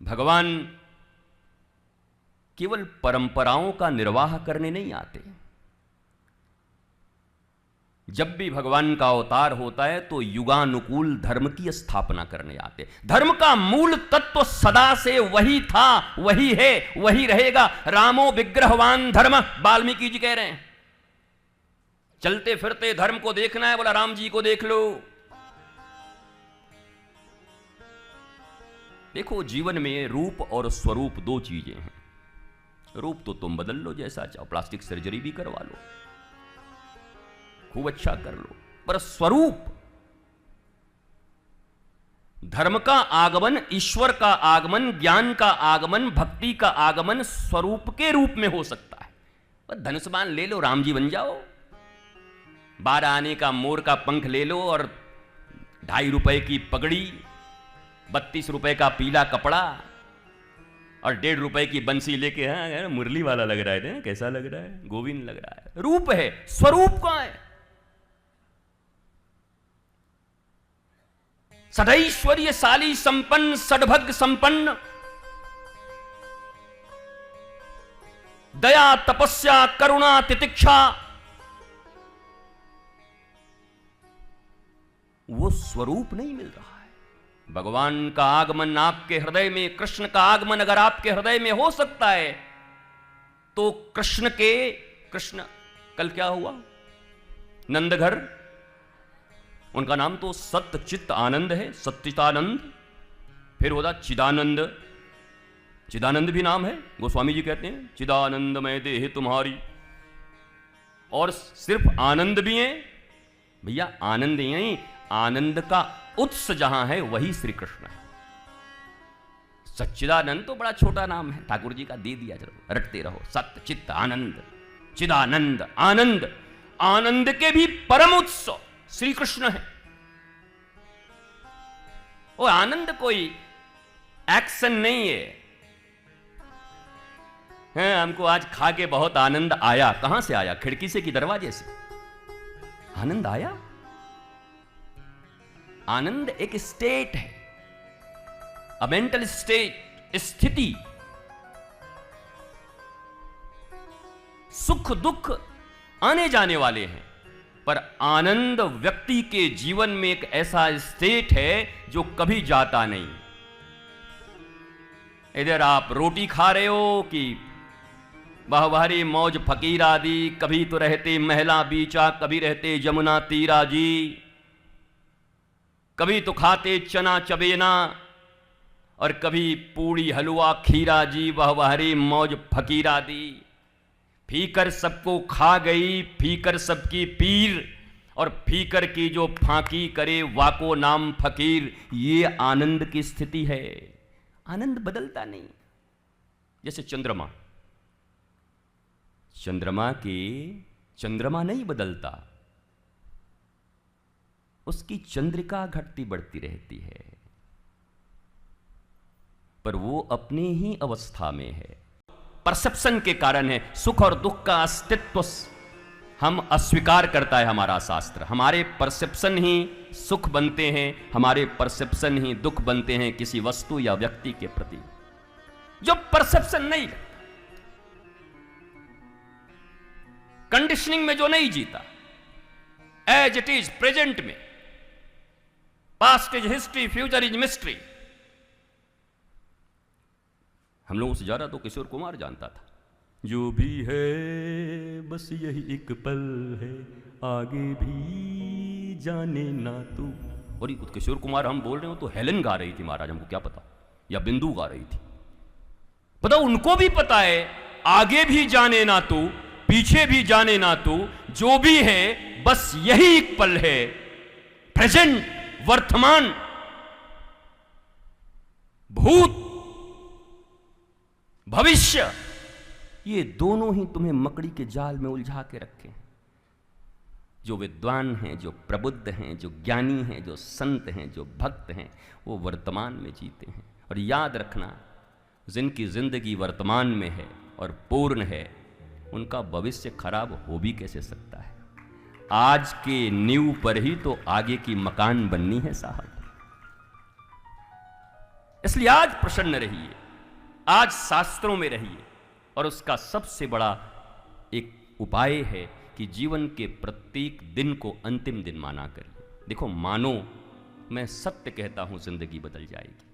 भगवान केवल परंपराओं का निर्वाह करने नहीं आते। जब भी भगवान का अवतार होता है तो युगानुकूल धर्म की स्थापना करने आते। धर्म का मूल तत्व सदा से वही था, वही है, वही रहेगा। रामो विग्रहवान धर्म, वाल्मीकि जी कह रहे हैं। चलते फिरते धर्म को देखना है, बोला राम जी को देख लो। देखो, जीवन में रूप और स्वरूप दो चीजें हैं। रूप तो तुम बदल लो जैसा चाहो, प्लास्टिक सर्जरी भी करवा लो, खूब अच्छा कर लो, पर स्वरूप, धर्म का आगमन, ईश्वर का आगमन, ज्ञान का आगमन, भक्ति का आगमन स्वरूप के रूप में हो सकता है। पर धनुष बाण ले लो, राम जी बन जाओ। 12 आने का मोर का पंख ले लो और 2.5 रुपए की पगड़ी, 32 रुपए का पीला कपड़ा और 1.5 रुपए की बंसी लेके, हाँ मुरली वाला लग रहा है, कैसा लग रहा है, गोविंद लग रहा है। रूप है, स्वरूप कहां है? सदैश्वर्य शाली संपन्न, सद्भग संपन्न, दया तपस्या करुणा तितिक्षा, वो स्वरूप नहीं मिल रहा है। भगवान का आगमन आपके हृदय में, कृष्ण का आगमन अगर आपके हृदय में हो सकता है तो कृष्ण कल क्या हुआ, नंदघर, उनका नाम तो सत्य चित्त आनंद है, सच्चिदानंद। फिर होता चिदानंद, चिदानंद भी नाम है, गोस्वामी जी कहते हैं चिदानंद मैं देह तुम्हारी। और सिर्फ आनंद भी है भैया, आनंद यही, आनंद का उत्स जहां है वही श्री कृष्ण है। सच्चिदानंद तो बड़ा छोटा नाम है, ठाकुर जी का दे दिया, चलो रटते रहो। सत्य चित्त आनंद, चिदानंद, आनंद, आनंद के भी परम उत्स श्री कृष्ण है। वो आनंद कोई एक्शन नहीं है, हमको आज खा के बहुत आनंद आया। कहां से आया? खिड़की से कि दरवाजे से? आनंद आया। आनंद एक स्टेट है, अ मेंटल स्टेट, स्थिति। सुख दुख आने जाने वाले हैं, पर आनंद व्यक्ति के जीवन में एक ऐसा स्टेट है जो कभी जाता नहीं। इधर आप रोटी खा रहे हो कि बाहवारी मौज फकीर आदि, कभी तो रहते महला बीचा, कभी रहते जमुना तीरा जी, कभी तो खाते चना चबेना, और कभी पूड़ी हलवा खीरा जी, बाहवारी मौज फकीर आदि। फीकर सबको खा गई, फीकर सबकी पीर, और फीकर की जो फांकी करे वाको नाम फकीर। ये आनंद की स्थिति है। आनंद बदलता नहीं। जैसे चंद्रमा, चंद्रमा नहीं बदलता, उसकी चंद्रिका घटती बढ़ती रहती है, पर वो अपनी ही अवस्था में है। परसेप्शन के कारण है। सुख और दुख का अस्तित्व हम अस्वीकार करता है हमारा शास्त्र। हमारे परसेप्शन ही सुख बनते हैं, हमारे परसेप्शन ही दुख बनते हैं किसी वस्तु या व्यक्ति के प्रति। जो परसेप्शन नहीं, कंडीशनिंग में जो नहीं जीता, एज इट इज प्रेजेंट में, past is history, future is mystery. हम लोगों से ज्यादा तो किशोर कुमार जानता था। जो भी है बस यही एक पल है, आगे भी जाने ना तू। और किशोर कुमार हम बोल रहे हो तो हेलन गा रही थी महाराज, हमको क्या पता, या बिंदु गा रही थी। पता उनको भी पता है, आगे भी जाने ना तू, पीछे भी जाने ना तू, जो भी है बस यही एक पल है। प्रेजेंट, वर्तमान, भूत, भविष्य, ये दोनों ही तुम्हें मकड़ी के जाल में उलझा के रखे हैं। जो विद्वान हैं, जो प्रबुद्ध हैं, जो ज्ञानी हैं, जो संत हैं, जो भक्त हैं, वो वर्तमान में जीते हैं। और याद रखना, जिनकी जिंदगी वर्तमान में है और पूर्ण है, उनका भविष्य खराब हो भी कैसे सकता है। आज के नींव पर ही तो आगे की मकान बननी है साहब। इसलिए आज प्रसन्न रहिए, आज शास्त्रों में रहिए, और उसका सबसे बड़ा एक उपाय है कि जीवन के प्रत्येक दिन को अंतिम दिन माना करिए। देखो, मानो मैं सत्य कहता हूं, जिंदगी बदल जाएगी।